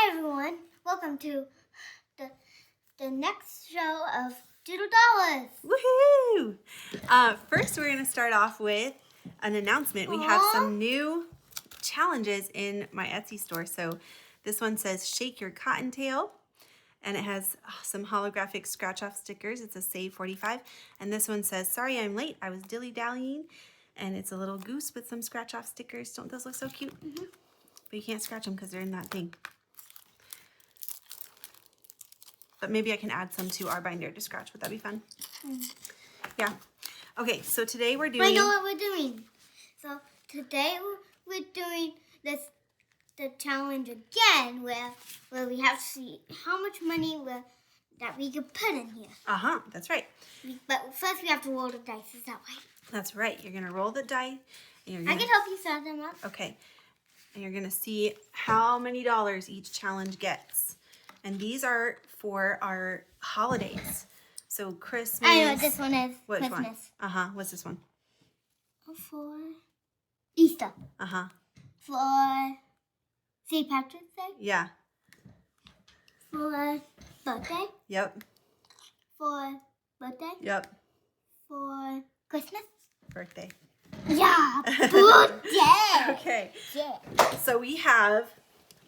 Hi everyone, welcome to the next show of Doodle Dollars. Woohoo! First, we're going to start off with an announcement. We have some new challenges in my Etsy store. So this one says Shake Your Cottontail, and it has some holographic scratch-off stickers. It's a Save 45. And this one says, Sorry I'm late, I was dilly-dallying. And it's a little goose with some scratch-off stickers. Don't those look so cute? Mm-hmm. But you can't scratch them because they're in that thing. But maybe I can add some to our binder to scratch. Would that be fun? Yeah. Okay, so today we're doing... I know what we're doing. So today we're doing the challenge again where we have to see how much money that we can put in here. Uh-huh, that's right. But first we have to roll the dice. Is that right? That's right. You're going to roll the die. And I can help you set them up. Okay. And you're going to see how many dollars each challenge gets. And these are for our holidays. So Christmas. I know what this one is. Which Christmas. one? Uh-huh. What's this one? For Easter. Uh-huh. For St. Patrick's Day. Yeah. For birthday. Yep. For birthday. Yep. For Christmas. Birthday. Yeah. Birthday. Okay. Yeah. So we have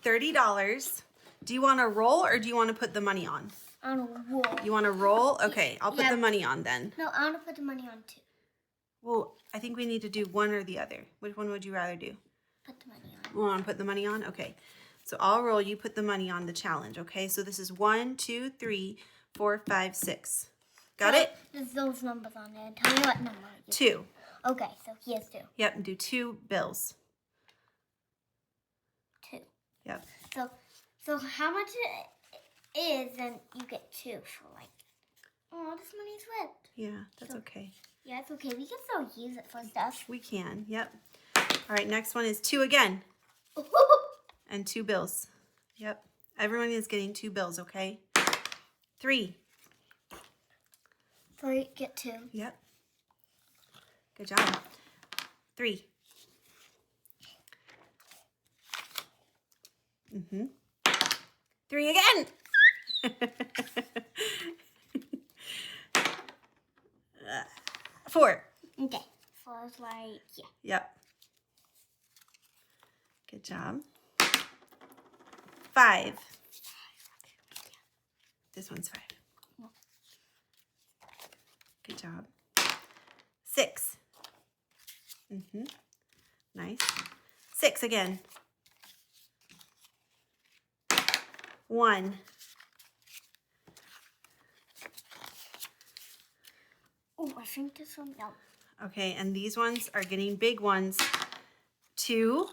$30. Do you want to roll or do you want to put the money on? On a roll. You want to roll? Okay, I'll put the money on then. No, I want to put the money on too. Well, I think we need to do one or the other. Which one would you rather do? Put the money on. You want to put the money on? Okay. So I'll roll. You put the money on the challenge. Okay. So this is 1, 2, 3, 4, 5, 6. Got it? There's those numbers on there. Tell me what number. 2. Okay, so here's 2. Yep. And do 2 bills. 2. Yep. So how much it is, then you get 2 for like. Oh, this money's ripped. Yeah, that's okay. Yeah, it's okay. We can still use it for stuff. We can. Yep. All right. Next one is 2 again. And 2 bills. Yep. Everyone is getting 2 bills. Okay. 3. So you get 2. Yep. Good job. 3. Mm-hmm. 3 again. 4. Okay. 4 is like, yeah. Yep. Good job. 5. This one's 5. Good job. 6. Mm-hmm. Nice. 6 again. 1. Oh, I think this one, no. Okay, and these ones are getting big ones. 2.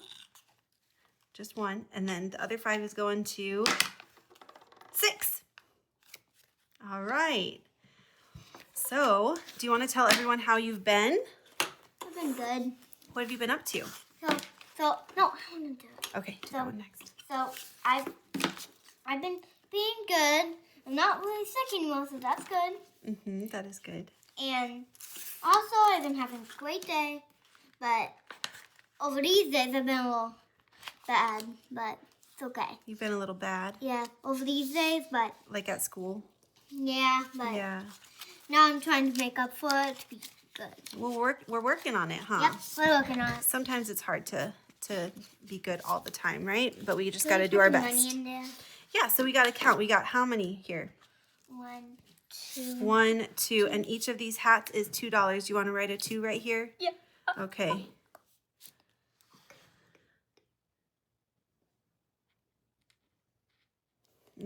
Just 1. And then the other 5 is going to 6. All right. So, do you want to tell everyone how you've been? I've been good. What have you been up to? So no, I want to do it. Okay, do that one next. So I've been being good. I'm not really sick anymore, so that's good. Mm-hmm, that is good. And also, I've been having a great day. But over these days, I've been a little bad, but it's okay. You've been a little bad? Yeah, over these days, but... Like at school? Yeah, but yeah. Now I'm trying to make up for it to be good. Well, we're working on it, huh? Yep, we're working on it. Sometimes it's hard to be good all the time, right? But we just got to do our best. Money in there? Yeah, so we got to count. We got how many here? 1, 2. 1, 2, and each of these hats is $2. You want to write a 2 right here? Yeah. Okay.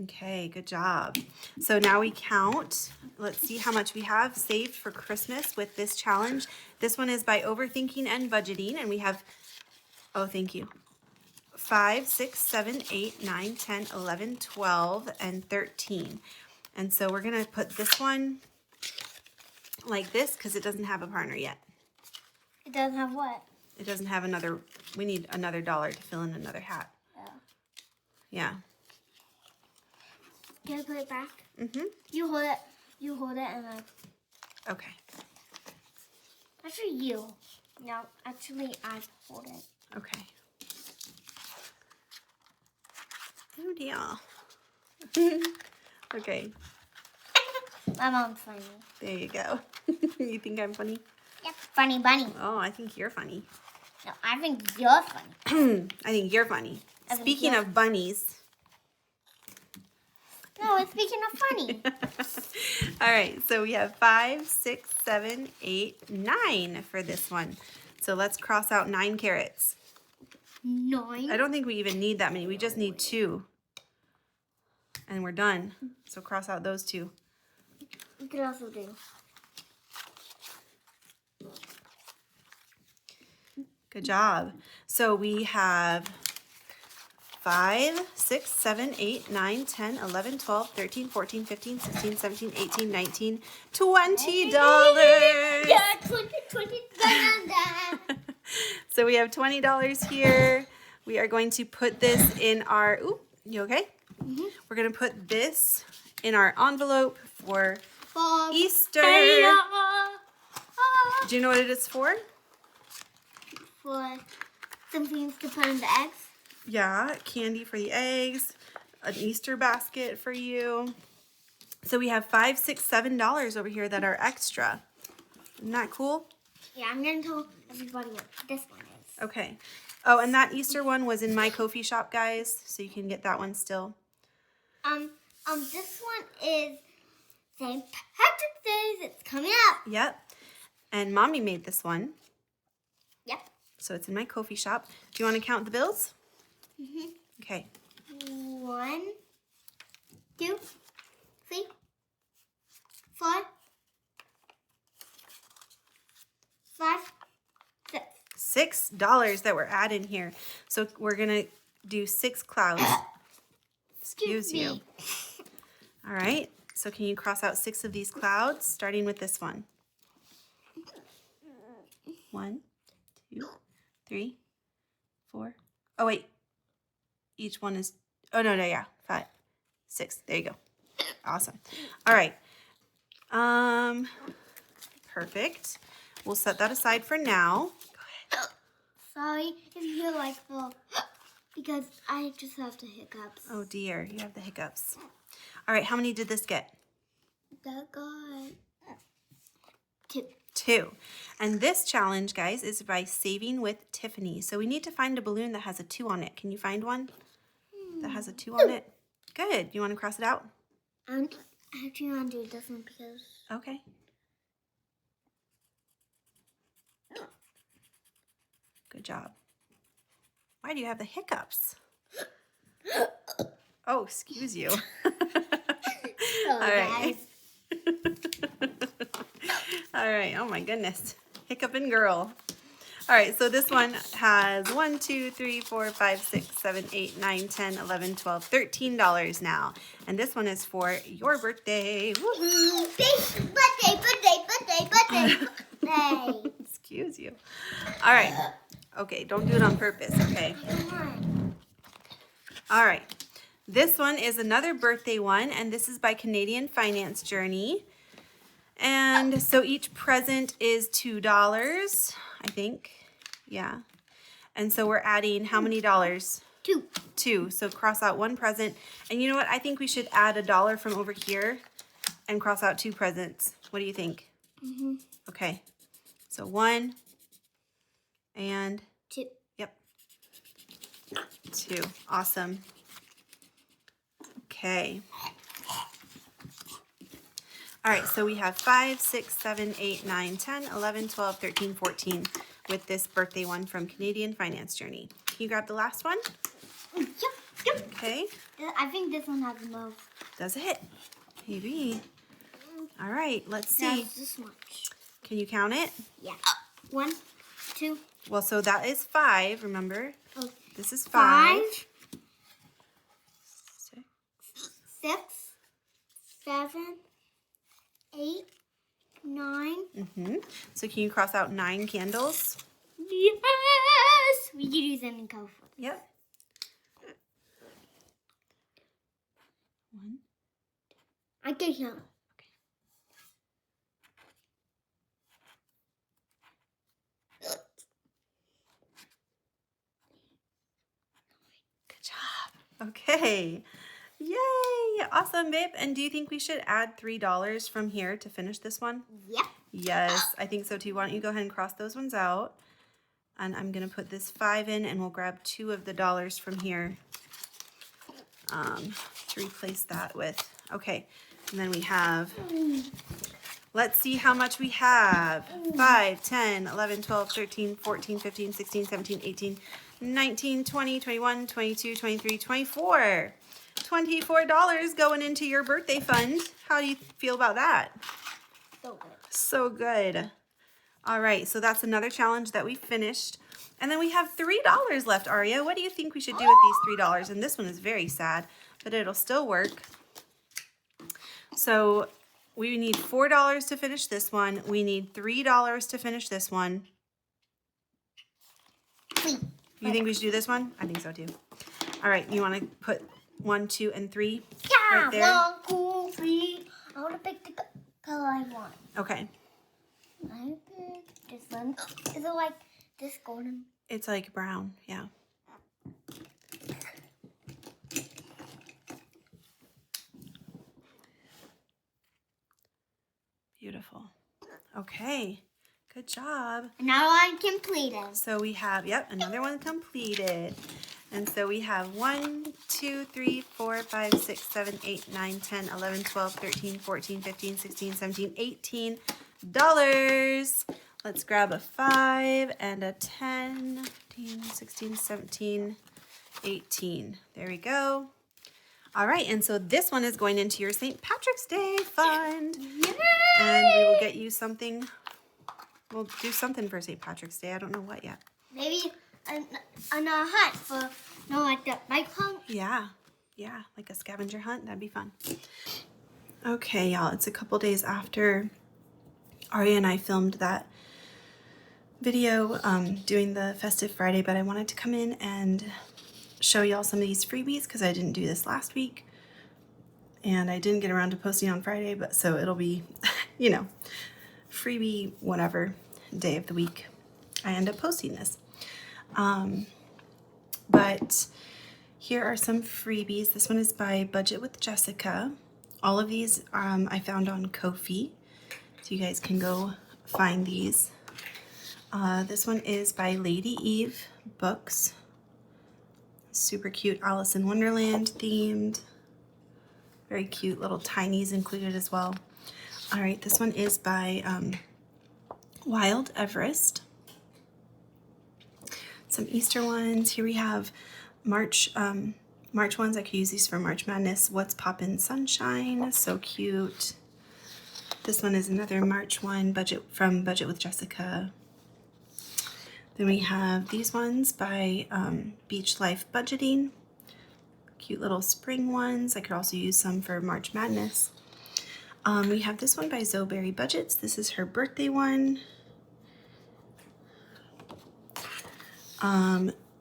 Okay, good job. So now we count. Let's see how much we have saved for Christmas with this challenge. This one is by Overthinking and Budgeting, and we have, oh, thank you, 5, 6, 7, 8, 9, 10, 11, 12, and 13. And so we're going to put this one like this because it doesn't have a partner yet. It doesn't have what? It doesn't have another, we need another dollar to fill in another hat. Oh. Yeah. Can I put it back? Mm-hmm. You hold it and I... Okay. Actually, you. No, actually, I hold it. Okay. Oh dear. Okay, My mom's funny. there you go. You think I'm funny? Yep. Funny bunny. Oh, I think you're funny. No, I think you're funny. I think you're funny. I think Speaking you're- of bunnies. No, it's speaking of funny. All right, so we have 5, 6, 7, 8, 9 for this one. So let's cross out 9 carrots. 9. I don't think we even need that many. We just need 2. And we're done. So cross out those 2. We could also do. Good job. So we have 5, 6, 7, 8, 9, 10, 11, 12, 13, 14, 15, 16, 17, 18, 19, $20. Yeah, 20. So we have $20 here. We are going to put this in our, ooh, you okay? Mm-hmm. We're going to put this in our envelope for For Easter. Do you know what it is for? For some things to put in the eggs. Yeah, candy for the eggs, an Easter basket for you. So we have $5, $6, $7 over here that are extra. Isn't that cool? Yeah, I'm gonna tell everybody what this one is. Okay. Oh, and that Easter one was in my Ko-fi shop, guys, so you can get that one still. This one is St. Patrick's Day. It's coming up. Yep. And Mommy made this one, Yep. so it's in my Ko-fi shop. Do you want to count the bills? Mhm. Okay. 1, 2, 3, 4, 5, 6. $6 that we're adding here. So we're going to do 6 clouds. Excuse you. me. All right. So can you cross out 6 of these clouds, starting with this one? 1, 2, 3, 4. Oh, wait. Each one is, oh, no, yeah. 5, 6. There you go. Awesome. All right. Perfect. We'll set that aside for now. Sorry if you hear like the, because I just have the hiccups. Oh, dear. You have the hiccups. All right. How many did this get? That got 2. 2. And this challenge, guys, is by Saving with Tiffany. So we need to find a balloon that has a 2 on it. Can you find one that has a 2 on it? Good. You want to cross it out? I actually want to do this one because Okay. Good job. Why do you have the hiccups? Oh, excuse you. All right. All right. Oh my goodness. Hiccuping girl. All right. So this one has 1, 2, 3, 4, 5, 6, 7, 8, 9, 10, 11, 12, $13 now. And this one is for your birthday. Woohoo! Birthday. Excuse you. All right. Okay. Don't do it on purpose. Okay. Come on. All right. This one is another birthday one, and this is by Canadian Finance Journey. And so each present is $2, I think. Yeah. And so we're adding how many dollars? 2. 2. So cross out 1 present. And you know what? I think we should add $1 from over here and cross out 2 presents. What do you think? Mm-hmm. Okay. So 1 and 2. yep. 2. Awesome. Okay. All right, so we have 5, 6, 7, 8, 9, 10, 11, 12, 13, 14 with this birthday one from Canadian Finance Journey. Can you grab the last one? Yep. Okay. I think this one has the most. Does it? Maybe. All right, let's see. That's this much. Can you count it? Yeah. 1, 2. Well, so that is 5, remember? Oh, This is 5, 6. 6, 7, 8, 9. Mm-hmm. So can you cross out 9 candles? Yes! We could use them in colorful. Yep. 1. I can count. Good job. Okay. Okay. Yay! Awesome, babe. And do you think we should add $3 from here to finish this one? Yep. Yes, I think so too. Why don't you go ahead and cross those ones out? And I'm going to put this 5 in, and we'll grab 2 of the dollars from here to replace that with. Okay, and then we have, let's see how much we have. 5, 10, 11, 12, 13, 14, 15, 16, 17, 18, 19, 20, 21, 22, 23, 24. $24 going into your birthday fund. How do you feel about that? So good. So good. All right, so that's another challenge that we finished. And then we have $3 left, Aria. What do you think we should do with these $3? And this one is very sad, but it'll still work. So we need $4 to finish this one. We need $3 to finish this one. You think we should do this one? I think so too. All right, you want to put 1, 2, and 3 right there? 1, 2, 3. I want to pick the color I want. Okay. I pick this one. Is it like this golden? It's like brown, yeah. Beautiful. Okay, good job. Now I'm completed. So we have, yep, another one completed. And so we have 1, 2, 3, 4, 5, 6, 7, 8, 9, 10, 11, 12, 13, 14, 15, 16, 17, $18. Let's grab a 5 and a 10, 15, 16, 17, 18. There we go. All right, and so this one is going into your St. Patrick's Day fund. Yay! And we will get you something. We'll do something for St. Patrick's Day. I don't know what yet. Maybe a hunt for, no, like the bike hunt. Yeah, like a scavenger hunt. That'd be fun. Okay, y'all, it's a couple days after Aria and I filmed that video doing the Festive Friday, but I wanted to come in and show y'all some of these freebies because I didn't do this last week. And I didn't get around to posting on Friday, but so it'll be, you know, freebie whatever day of the week I end up posting this. But here are some freebies. This one is by Budget with Jessica. All of these I found on Ko-fi, so you guys can go find these. This one is by Lady Eve Books. Super cute Alice in Wonderland themed. Very cute little tinies included as well. All right, this one is by Wild Everest. Some Easter ones. Here we have March ones. I could use these for March Madness. What's Poppin' Sunshine. So cute. This one is another March one, from Budget with Jessica. Then we have these ones by Beach Life Budgeting. Cute little spring ones. I could also use some for March Madness. We have this one by Zoeberry Budgets. This is her birthday one.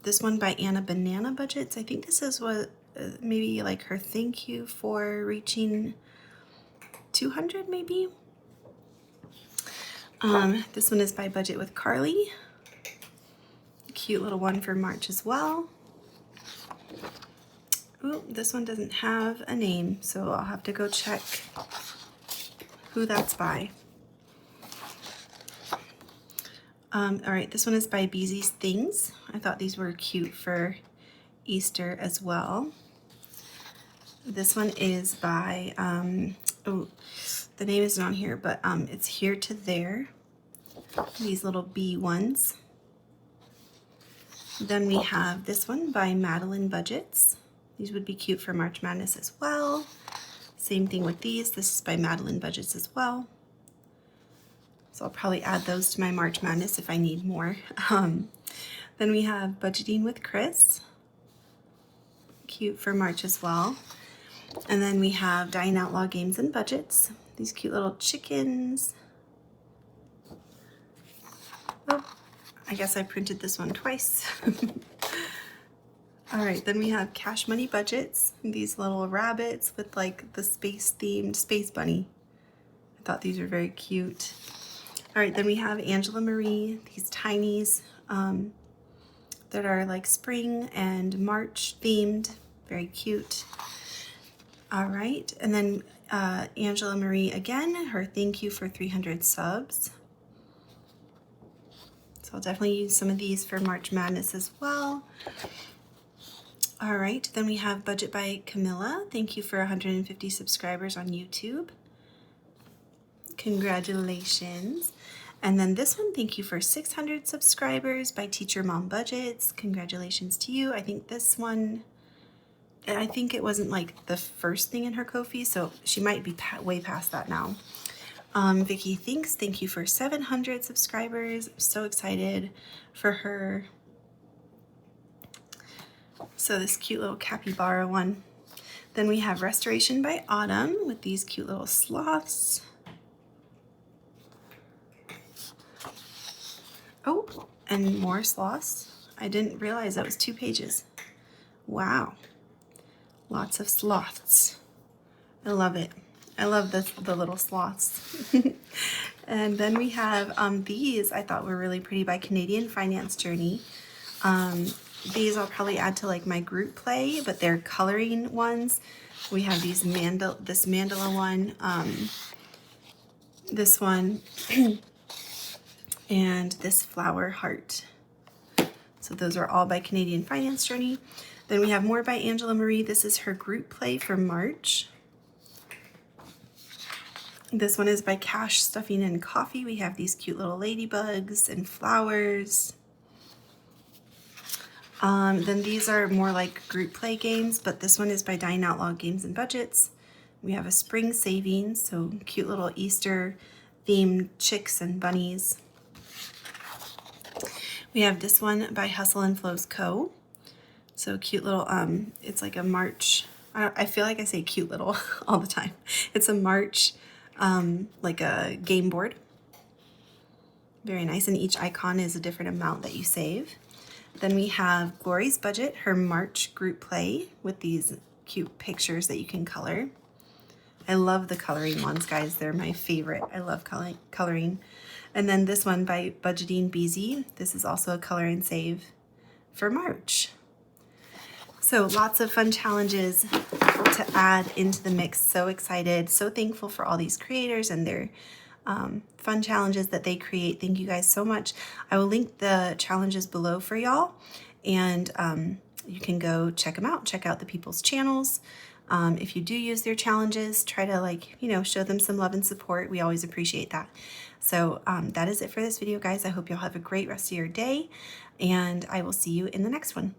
This one by Anna Banana Budgets. I think this is what maybe like her thank you for reaching 200 maybe. This one is by Budget with Carly. Cute little one for March as well. Ooh, this one doesn't have a name, so I'll have to go check who that's by. All right, this one is by Beezy's Things. I thought these were cute for Easter as well. This one is by, oh, the name isn't on here, but it's Here to There. These little bee ones. Then we have this one by Madeline Budgets. These would be cute for March Madness as well. Same thing with these. This is by Madeline Budgets as well. So I'll probably add those to my March Madness if I need more. Then we have Budgeting with Chris. Cute for March as well. And then we have Dying Outlaw Games and Budgets. These cute little chickens. Oh, I guess I printed this one twice. All right, then we have Cash Money Budgets. These little rabbits with like the space-themed Space Bunny. I thought these were very cute. All right, then we have Angela Marie, these tinies that are like spring and March themed. Very cute. All right, and then Angela Marie again, her thank you for 300 subs. So I'll definitely use some of these for March Madness as well. All right, then we have Budget by Camilla. Thank you for 150 subscribers on YouTube. Congratulations. And then this one, thank you for 600 subscribers by Teacher Mom Budgets. Congratulations to you. I think this one, I think it wasn't like the first thing in her Ko-fi, so she might be way past that now. Vicky thinks, thank you for 700 subscribers. I'm so excited for her. So this cute little capybara one. Then we have Restoration by Autumn with these cute little sloths. Oh, and more sloths. I didn't realize that was 2 pages. Wow. Lots of sloths. I love it. I love the little sloths. And then we have these I thought were really pretty by Canadian Finance Journey. These I'll probably add to like my group play, but they're coloring ones. We have these this mandala one, this one, and this flower heart. So those are all by Canadian Finance Journey. Then we have more by Angela Marie. This is her group play for March. This one is by Cash Stuffing and Coffee. We have these cute little ladybugs and flowers. Then these are more like group play games, but this one is by Dying Outlaw Games and Budgets. We have a spring savings, so cute little Easter themed chicks and bunnies. We have this one by Hustle and Flows Co. So cute little, it's like a March, I feel like I say cute little all the time. It's a March, like a game board. Very nice, and each icon is a different amount that you save. Then we have Glory's Budget, her March group play with these cute pictures that you can color. I love the coloring ones, guys. They're my favorite. I love coloring. And then this one by Budgeting BZ. This is also a color and save for March. So lots of fun challenges to add into the mix. So excited, so thankful for all these creators and their fun challenges that they create. Thank you guys so much. I will link the challenges below for y'all, and you can go check them out. Check out the people's channels. If you do use their challenges, try to show them some love and support. We always appreciate that. So that is it for this video, guys. I hope you'll have a great rest of your day, and I will see you in the next one.